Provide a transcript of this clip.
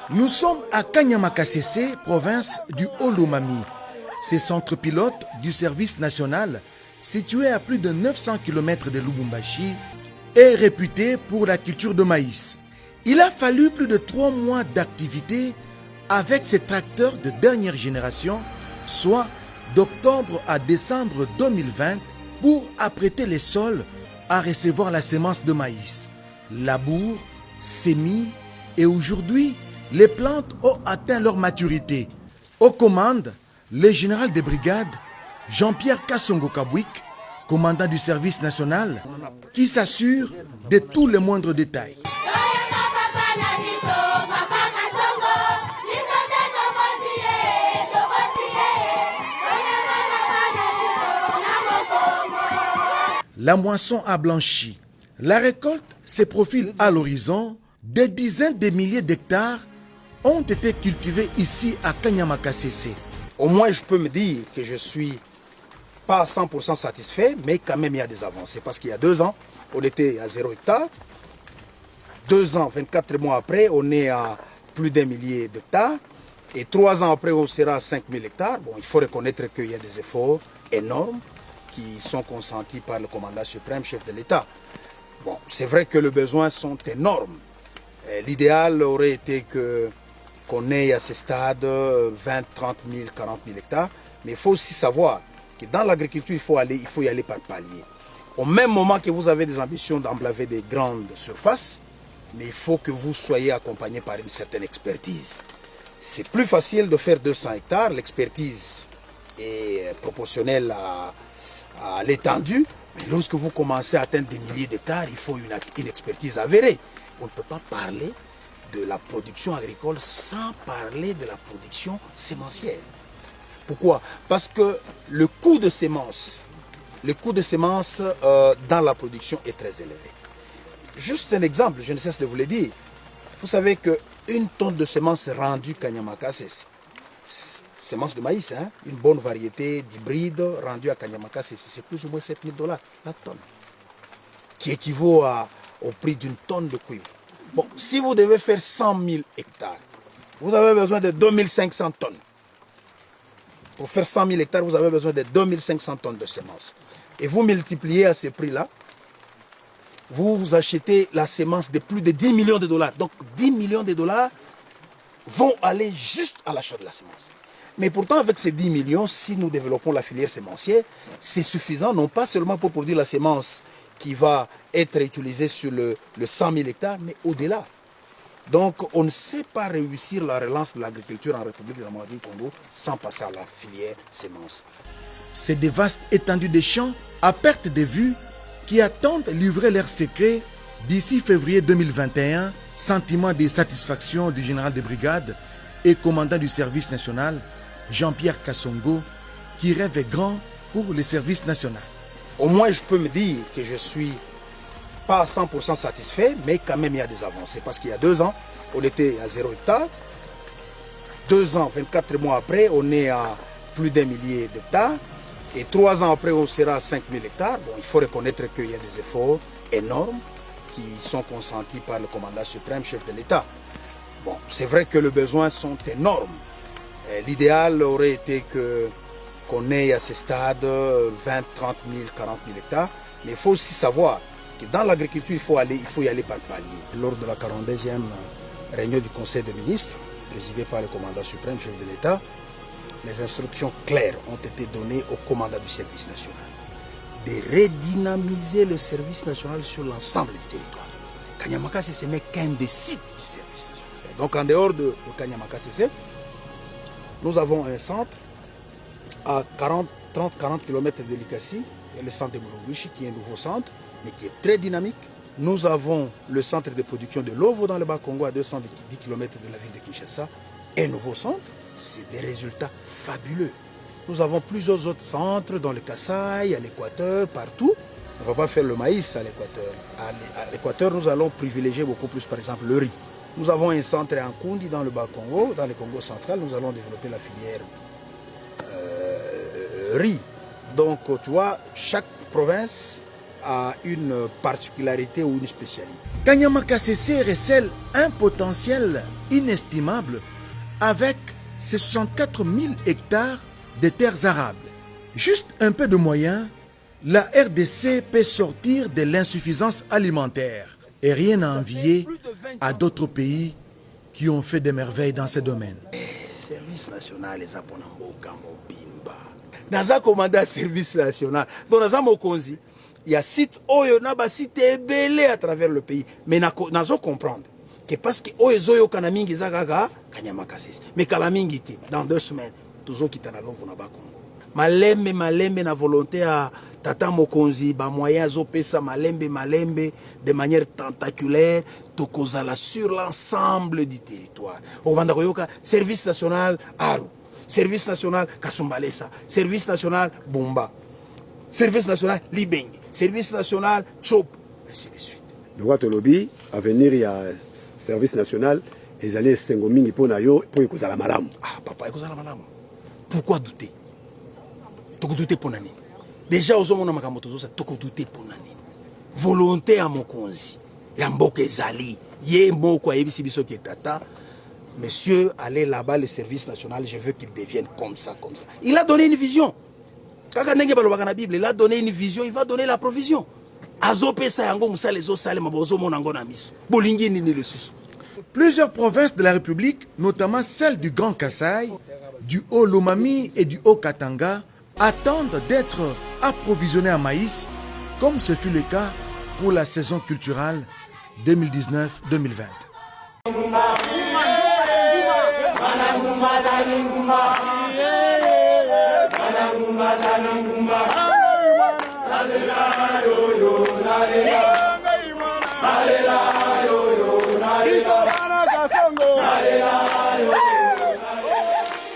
Nous sommes à Kanyamakasese, province du Haut-Lomami. Ce centre pilote du service national, situé à plus de 900 km de Lubumbashi, est réputé pour la culture de maïs. Il a fallu plus de 3 mois d'activité avec ces tracteurs de dernière génération, soit d'octobre à décembre 2020, pour apprêter les sols à recevoir la semence de maïs. Labour, semis et aujourd'hui, les plantes ont atteint leur maturité. Aux commandes, le général de brigade, Jean-Pierre Kassongo Kabouik, commandant du service national, qui s'assure de tous les moindres détails. La moisson a blanchi. La récolte se profile à l'horizon. Des dizaines de milliers d'hectares ont été cultivés ici à Kanyamakasese. Au moins, je peux me dire que je suis pas à 100% satisfait, mais quand même, il y a des avancées. Parce qu'il y a 2 ans, on était à 0 hectare. 2 ans, 24 mois après, on est à plus d'1 millier d'hectares. Et 3 ans après, on sera à 5000 hectares. Bon, il faut reconnaître qu'il y a des efforts énormes qui sont consentis par le commandant suprême, chef de l'État. Bon, c'est vrai que les besoins sont énormes. L'idéal aurait été qu'on ait à ce stade 20, 30 000, 40 000 hectares. Mais il faut aussi savoir que dans l'agriculture, il faut y aller par palier. Au même moment que vous avez des ambitions d'emblaver des grandes surfaces, mais il faut que vous soyez accompagné par une certaine expertise. C'est plus facile de faire 200 hectares, l'expertise est proportionnelle à l'étendue, mais lorsque vous commencez à atteindre des milliers d'hectares, il faut une expertise avérée. On ne peut pas parler de la production agricole sans parler de la production sémencière. Pourquoi? Parce que le coût de semence dans la production est très élevé. Juste un exemple, je ne cesse de vous le dire. Vous savez qu'une tonne de semence rendue Kanyamakasese, semence de maïs, hein, une bonne variété d'hybride rendue à Kanyamakasese, c'est plus ou moins $7000 la tonne, qui équivaut au prix d'une tonne de cuivre. Bon, si vous devez faire 100 000 hectares, vous avez besoin de 2500 tonnes. Pour faire 100 000 hectares, vous avez besoin de 2500 tonnes de semences. Et vous multipliez à ce prix-là, vous achetez la semence de plus de 10 millions de dollars. Donc 10 millions de dollars vont aller juste à l'achat de la semence. Mais pourtant, avec ces 10 millions, si nous développons la filière sémencière, c'est suffisant, non pas seulement pour produire la semence qui va être utilisée sur le 100 000 hectares, mais au-delà. Donc, on ne sait pas réussir la relance de l'agriculture en République démocratique du Congo sans passer à la filière semence. C'est des vastes étendues de champs à perte de vue qui attendent livrer leurs secrets d'ici février 2021. Sentiment de satisfaction du général de brigade et commandant du service national, Jean-Pierre Kassongo, qui rêve grand pour le service national. Au moins, je peux me dire que je suis pas à 100% satisfait, mais quand même, il y a des avancées. Parce qu'il y a 2 ans, on était à 0 hectare. 2 ans, 24 mois après, on est à plus d'1 millier d'hectares. Et 3 ans après, on sera à 5000 hectares. Bon, il faut reconnaître qu'il y a des efforts énormes qui sont consentis par le commandant suprême, chef de l'État. Bon, c'est vrai que les besoins sont énormes. L'idéal aurait été qu'on ait à ce stade 20, 30 000, 40 000 hectares. Mais il faut aussi savoir que dans l'agriculture, il faut y aller par palier. Lors de la 42e réunion du Conseil des ministres, présidée par le commandant suprême, chef de l'État, les instructions claires ont été données au commandant du service national de redynamiser le service national sur l'ensemble du territoire. Kanyamakasese n'est qu'un des sites du service national. Donc en dehors de Kanyamakasese, nous avons un centre à 30-40 km de Likasi, et le centre de Mulunguishi qui est un nouveau centre, mais qui est très dynamique. Nous avons le centre de production de l'OVO dans le Bas-Congo à 210 km de la ville de Kinshasa, un nouveau centre. C'est des résultats fabuleux. Nous avons plusieurs autres centres dans le Kasaï, à l'Équateur, partout. On ne va pas faire le maïs à l'Équateur. À l'Équateur, nous allons privilégier beaucoup plus, par exemple, le riz. Nous avons un centre en Kundi dans le Bas-Congo, dans le Congo central. Nous allons développer la filière riz. Donc, tu vois, chaque province a une particularité ou une spécialité. Kanyama Kasese recèle un potentiel inestimable avec ses 64 000 hectares de terres arables. Juste un peu de moyens, la RDC peut sortir de l'insuffisance alimentaire et rien à envier à d'autres pays qui ont fait des merveilles dans ce domaine. Service national les Aponamboka Mobimba. Naza commandé service national. Donc Naza Mokonzi, il y a site oyo na ba site belé à travers le pays. Mais nazo comprendre que parce que oyo zoyo kanamingi zagaga Kanyama Kasese. Mais kalamingi ti dans 2 semaines toujours kitana lovu na ba Congo. Malembe na volonté à Tata Mokonzi ba moyen zo pesa malembe de manière tentaculaire tokozala sur l'ensemble du territoire. Obanda koyoka service national Aru, service national Kasumbalesa, service national Bumba, service national Libengi, service national Chop, ainsi de suite. Le roi Tolobi, à venir, il y a service national, et ils allaient s'engomingi pour nayo, pour y causer la malam. Ah, papa, y causer la malam. Pourquoi douter? Toko douter pour nani. Déjà, aux hommes, on a toko douter pour nani. Volonté à Mokonzi. Yamboke Zali. Yé moko a yebisi biso ki tata. Monsieur, allez là-bas, le service national, je veux qu'il devienne comme ça. Il a donné une vision. Il a donné une vision, il va donner la provision. Plusieurs provinces de la République, notamment celles du Grand Kasaï, du Haut-Lomami et du Haut-Katanga, attendent d'être approvisionnées en maïs, comme ce fut le cas pour la saison culturelle 2019-2020. Hallelujah.